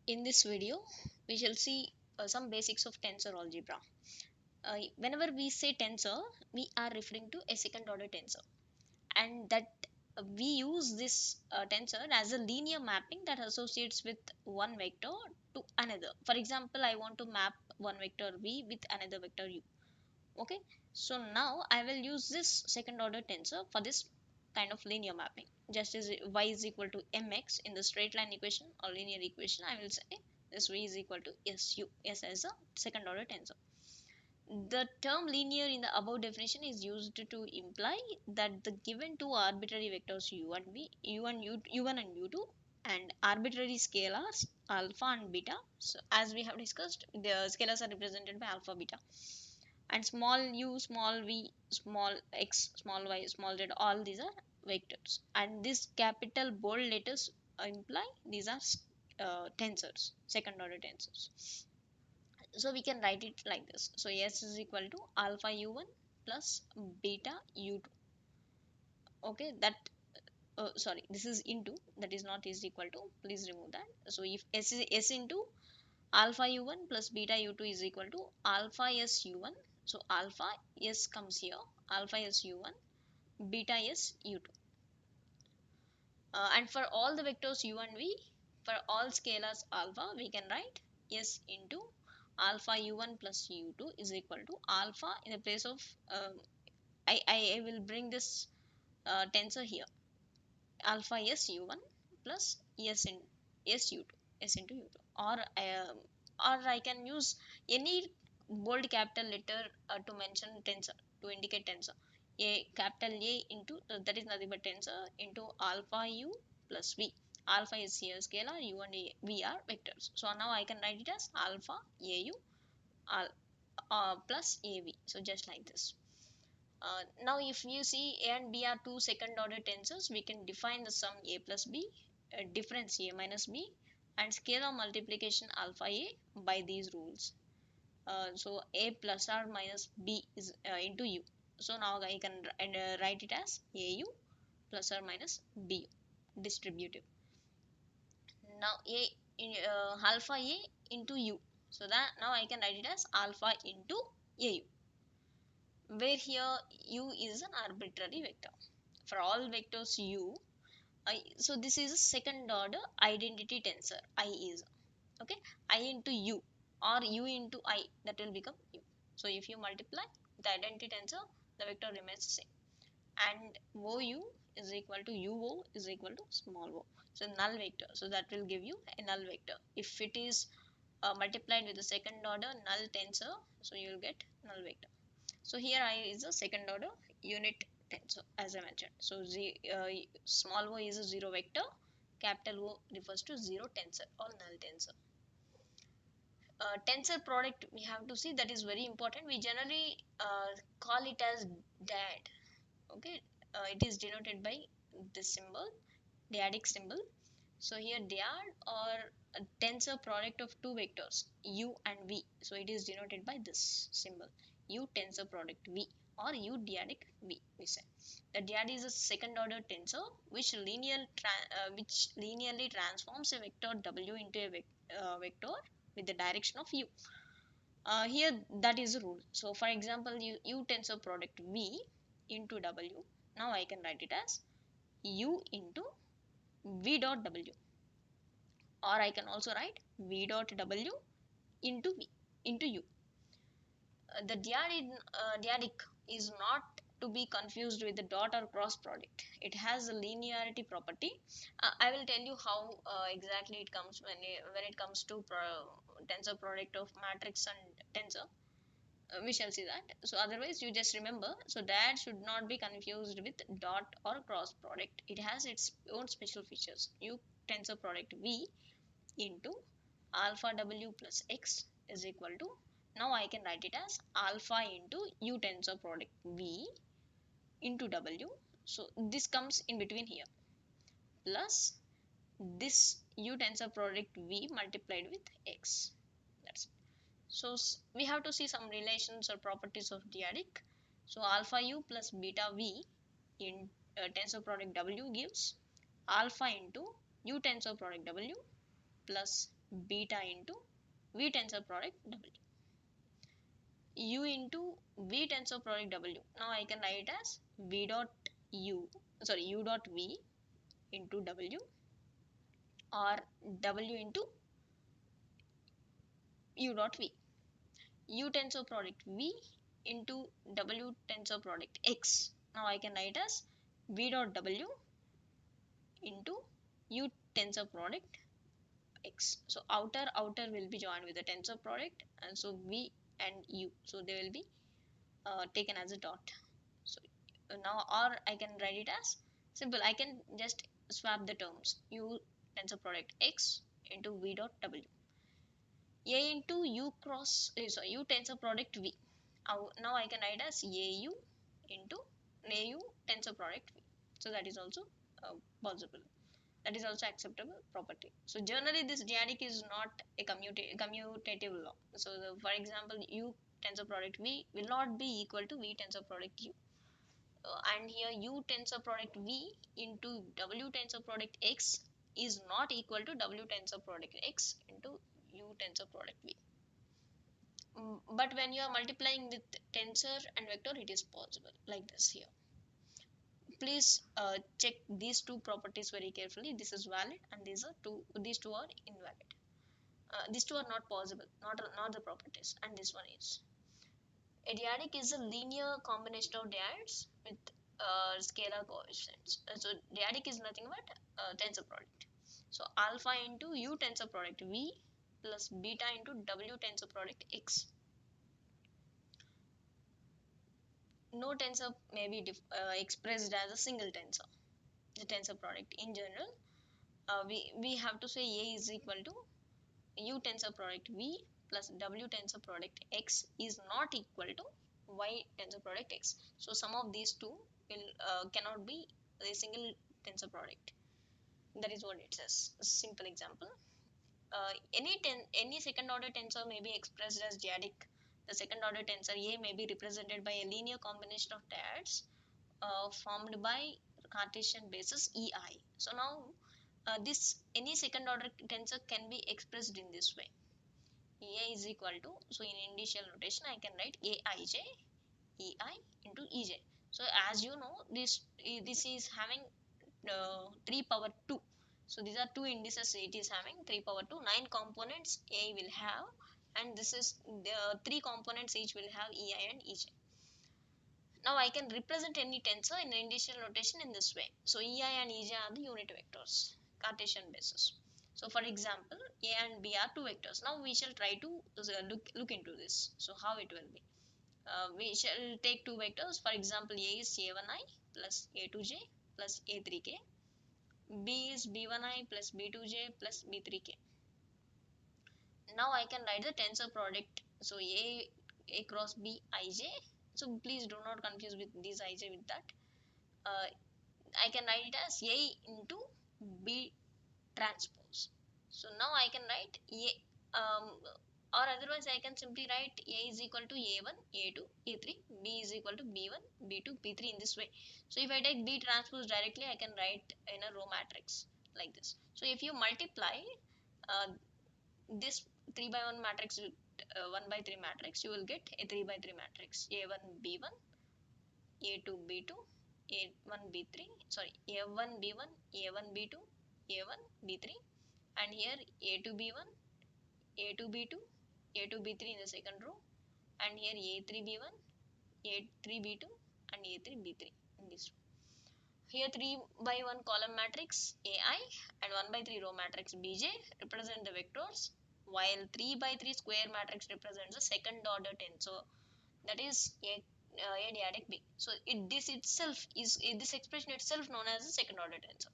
In this video, we shall see some basics of tensor algebra. Whenever we say tensor, we are referring to a second order tensor, and that we use this tensor as a linear mapping that associates with one vector to another. For example, I want to map one vector v with another vector u. Okay, so now I will use this second order tensor for this kind of linear mapping. Just as y is equal to mx in the straight line equation or linear equation, I will say this v is equal to su, s as a second order tensor. The term linear in the above definition is used to imply that the given two arbitrary vectors u1 u1 and u2 and arbitrary scalars alpha and beta. So as we have discussed, the scalars are represented by alpha, beta, and small u, small v, small x, small y, small z, all these are vectors, and this capital bold letters imply these are tensors, second order tensors. So we can write it like this. So s is equal to alpha u1 plus beta u2. Okay, that sorry, this is into, that is not is equal to, please remove that. So if s is s into alpha u1 plus beta u2 is equal to alpha s u1. So alpha s comes here, alpha s u1, beta s u2. And for all the vectors u and v, for all scalars alpha, we can write s into alpha u1 plus u2 is equal to alpha in the place of I will bring this tensor here, alpha s u1 plus s in s u2, s into u2, or I can use any bold capital letter to mention tensor, to indicate tensor. A capital A into that is nothing but tensor into alpha u plus v. Alpha is here scalar, u and v are vectors. So now I can write it as alpha au al, plus av. So just like this. Now if you see a and b are two second order tensors, we can define the sum a plus b, difference a minus b, and scalar multiplication alpha a by these rules. So a plus or minus b is into u. So now I can write it as au plus or minus bu, distributive. Now a alpha a into u. So that now I can write it as alpha into au, where here u is an arbitrary vector. For all vectors u, so this is a second order identity tensor. I is, okay, I into u or u into I, that will become u. So if you multiply the identity tensor, the vector remains the same, and ou is equal to uo is equal to small o, so null vector. So that will give you a null vector if it is multiplied with the second order null tensor. So you will get null vector. So here I is a second order unit tensor, as I mentioned. So small o is a zero vector, capital O refers to zero tensor or null tensor. Tensor product we have to see, that is very important. We generally call it as DAD. Okay, it is denoted by this symbol, dyadic symbol. So here dyad or a tensor product of two vectors u and v. So it is denoted by this symbol, u tensor product v or u dyadic v. We say the dyad is a second order tensor which linearly transforms a vector w into a vector with the direction of u. Here that is the rule. So for example, u tensor product v into w. Now I can write it as u into v dot w, or I can also write v dot w into v into u. The dyadic is not to be confused with the dot or cross product. It has a linearity property. I will tell you how exactly it comes when it comes to tensor product of matrix and tensor. We shall see that. So otherwise you just remember, so that should not be confused with dot or cross product. It has its own special features. U tensor product v into alpha w plus x is equal to, now I can write it as alpha into u tensor product v into w. So this comes in between here, plus this u tensor product v multiplied with x. That's it. So we have to see some relations or properties of dyadic. So alpha u plus beta v in tensor product w gives alpha into u tensor product w plus beta into V tensor product W. U into V tensor product W. Now I can write it as V dot U, sorry, U dot V into W, or W into U dot V. U tensor product V into W tensor product X. Now I can write as V dot W into U tensor product X. So outer will be joined with the tensor product, and so V and U, so they will be taken as a dot. So now, or I can write it as simple. I can just swap the terms. U tensor product X into V dot W. A into U cross, sorry, U tensor product V. Now I can write as AU into AU tensor product V. So that is also possible. That is also acceptable property. So generally this dyadic is not a commutative law. So for example, U tensor product V will not be equal to V tensor product U. And here U tensor product V into W tensor product X is not equal to W tensor product X into U tensor product V. But when you are multiplying with tensor and vector, it is possible, like this here. Please check these two properties very carefully. This is valid, and these two are invalid. These two are not possible, not the properties, and this one is. A dyadic is a linear combination of dyads with scalar coefficients. So dyadic is nothing but tensor product. So alpha into U tensor product V plus beta into W tensor product X. No tensor may be expressed as a single tensor. The tensor product in general, we have to say A is equal to U tensor product V plus W tensor product X is not equal to Y tensor product X. So sum of these two will cannot be a single tensor product. That is what it says. A simple example. Any second order tensor may be expressed as dyadic. The second order tensor A may be represented by a linear combination of dyads formed by Cartesian basis EI. So now this any second order tensor can be expressed in this way. A is equal to, so in initial notation I can write Aij EI into EJ. So as you know, this is having 3 power 2. So these are two indices. It is having 3 power 2. 9 components A will have, and this is the 3 components each will have EI and EJ. Now I can represent any tensor in initial notation in this way. So EI and EJ are the unit vectors, Cartesian basis. So for example, A and B are two vectors. Now we shall try to look into this. So how it will be? We shall take two vectors. For example, A is A1i plus A2j plus A3k. B is B1i plus B2j plus B3k. Now I can write the tensor product. So A cross B ij. So please do not confuse with this ij with that. I can write it as A into B transpose. So now I can write A, or otherwise I can simply write A is equal to A1, A2, A3, B is equal to B1, B2, B3 in this way. So if I take B transpose directly, I can write in a row matrix like this. So if you multiply this 3 by 1 matrix with 1 by 3 matrix, you will get a 3 by 3 matrix. A1, B1, A2, B2, A1, B3, sorry, A1, B1, A1, B2, A1, B3, and here A2, B1, A2, B2, A2, B3 in the second row, and here A3, B1, A3, B2, and A3, B3 in this row. Here 3 by 1 column matrix AI and 1 by 3 row matrix BJ represent the vectors, while 3 by 3 square matrix represents the second order tensor, that is a dyadic B. So this itself is this expression itself known as the second order tensor.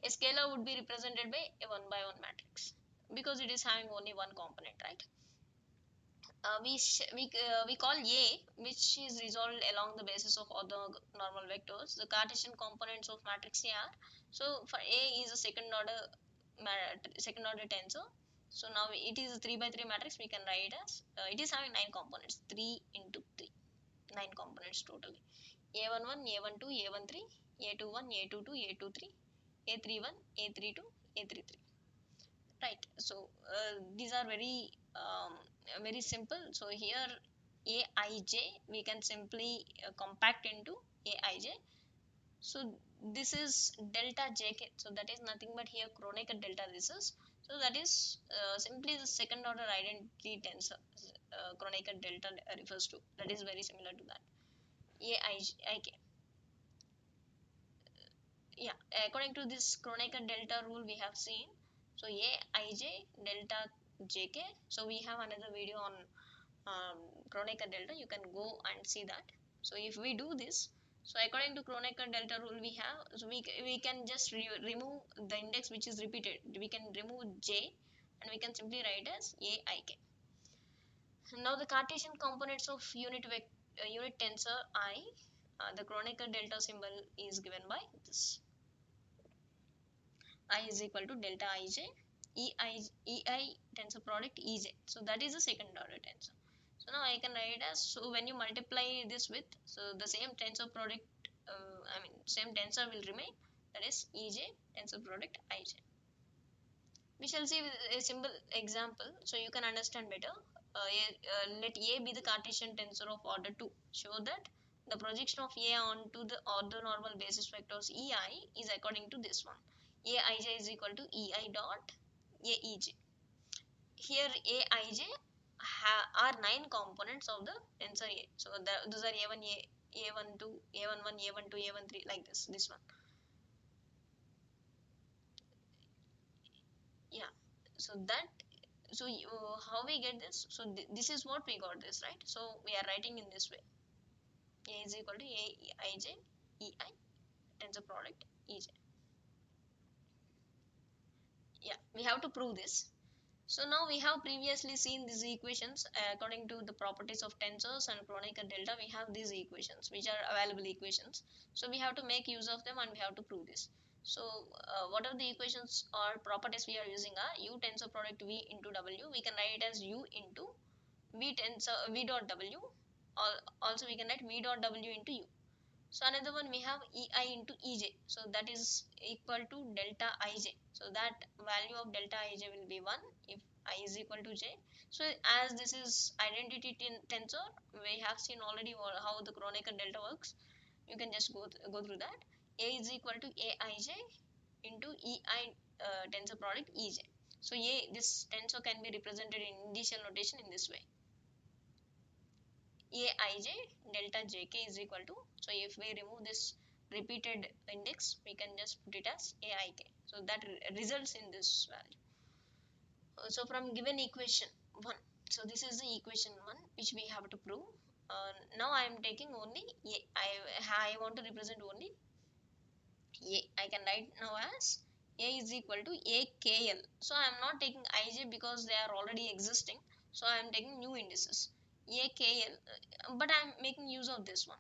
A scalar would be represented by a 1 by 1 matrix because it is having only one component, right? We call A, which is resolved along the basis of orthonormal vectors, the Cartesian components of matrix A are. So for A is a second order tensor. So now it is a 3 by 3 matrix. We can write it as it is having 9 components, 3 into 3, 9 components totally. A11, A12, A13, A21, A22, A23, A31, A32, A33. right? So these are very simple. So here aij we can simply compact into aij. So this is delta jk, so that is nothing but here Kronecker delta this is. So that is simply the second order identity tensor Kronecker delta refers to. That is very similar to that aij. Yeah, according to this Kronecker delta rule we have seen. So aij delta jk. So we have another video on Kronecker delta, you can go and see that. So if we do this, so according to Kronecker delta rule we have, so we can just remove the index which is repeated. We can remove j and we can simply write as aik. Now the Cartesian components of unit tensor I, the Kronecker delta symbol is given by this. I is equal to delta ij ei tensor product ej. So that is the second order tensor. So now I can write as, so when you multiply this with, so the same tensor product, same tensor will remain, that is ej tensor product ij. We shall see with a simple example so you can understand better. Let a be the Cartesian tensor of order 2. Show that the projection of a onto the orthonormal basis vectors ei is according to this one. Aij is equal to ei dot aej. Here aij are 9 components of the tensor A. So those are a1 a12 a11 a12 a13 like this one. Yeah, so that, so how we get this? So this is what we got this, right? So we are writing in this way. A is equal to aij ei tensor product ej. Yeah, we have to prove this. So now we have previously seen these equations according to the properties of tensors and Kronecker delta. We have these equations which are available equations. So we have to make use of them and we have to prove this. So what are the equations or properties we are using are u tensor product v into w. We can write it as u into v tensor v dot w. Also we can write v dot w into u. So another one we have ei into ej. So that is equal to delta ij. So that value of delta ij will be 1 if I is equal to j. So as this is identity tensor, we have seen already how the Kronecker delta works. You can just go through that. A is equal to aij into ei tensor product ej. So this tensor can be represented in initial notation in this way. Aij delta jk is equal to, so if we remove this repeated index we can just put it as aik. So that results in this value. So from given equation 1, so this is the equation 1 which we have to prove. Now I am taking only I want to represent only a. I can write now as a is equal to akl. So I am not taking ij because they are already existing. So I am taking new indices akl, but I am making use of this one.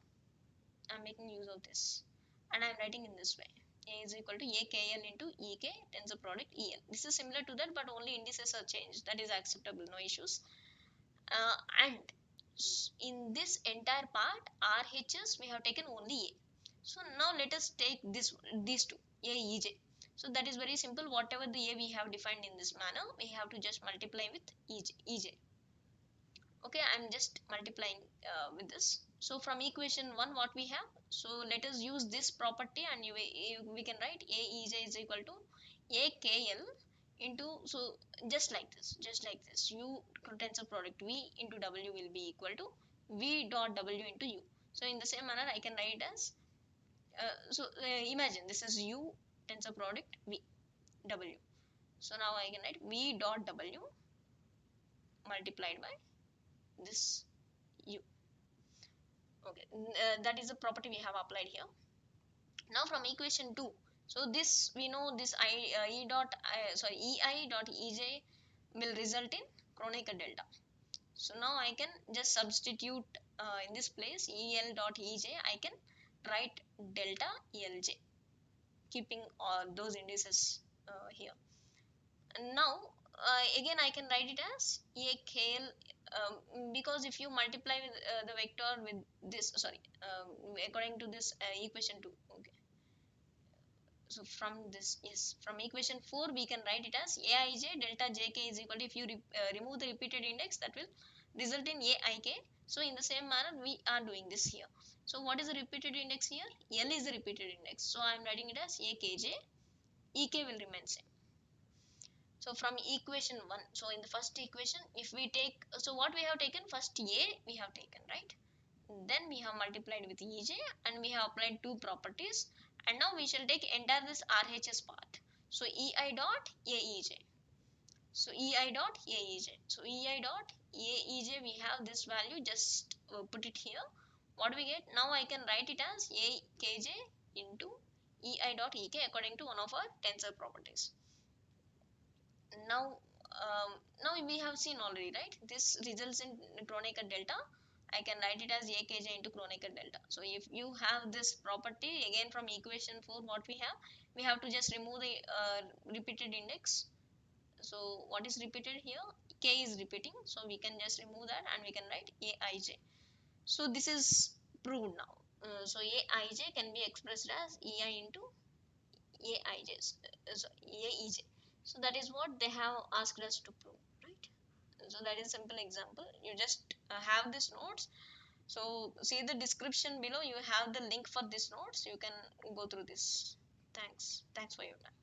I am making use of this and I am writing in this way. A is equal to akl into ek tensor product el. This is similar to that, but only indices are changed. That is acceptable, no issues. And in this entire part RHS we have taken only a. So now let us take these two a ej. So that is very simple. Whatever the a we have defined in this manner, we have to just multiply with ej. Okay, I'm just multiplying with this. So from equation 1 what we have, so let us use this property and we can write a ej is equal to akl into, so just like this u tensor product v into w will be equal to v dot w into u. So in the same manner I can write as imagine this is u tensor product v w. So now I can write v dot w multiplied by this u. Okay, that is the property we have applied here. Now from equation 2, so this we know this ei dot ej will result in Kronecker delta. So now I can just substitute in this place el dot ej. I can write delta elj, keeping all those indices here. And now again I can write it as akl, because if you multiply with the vector with this, sorry, according to this equation 2. Okay, So from this, yes, from equation 4 we can write it as aij delta jk is equal to, if you remove the repeated index, that will result in aik. So in the same manner we are doing this here. So what is the repeated index here? L is the repeated index, so I am writing it as akj. Ek will remain same. So from equation 1, so in the first equation, if we take, so what we have taken, first a we have taken, right? Then we have multiplied with ej and we have applied two properties, and now we shall take entire this RHS part. So ei dot aej, so ei dot aej, so ei dot aej, we have this value, just put it here. What we get now, I can write it as akj into ei dot ek according to one of our tensor properties. Now now we have seen already, right? This results in Kronecker delta. I can write it as akj into Kronecker delta. So if you have this property, again from equation 4, what we have to just remove the repeated index. So what is repeated here? K is repeating, so we can just remove that and we can write aij. So this is proved now. So aij can be expressed as ei into aij, so aej. So that is what they have asked us to prove, right? So that is simple example. You just have this notes. So see the description below, you have the link for this notes. You can go through this. Thanks for your time.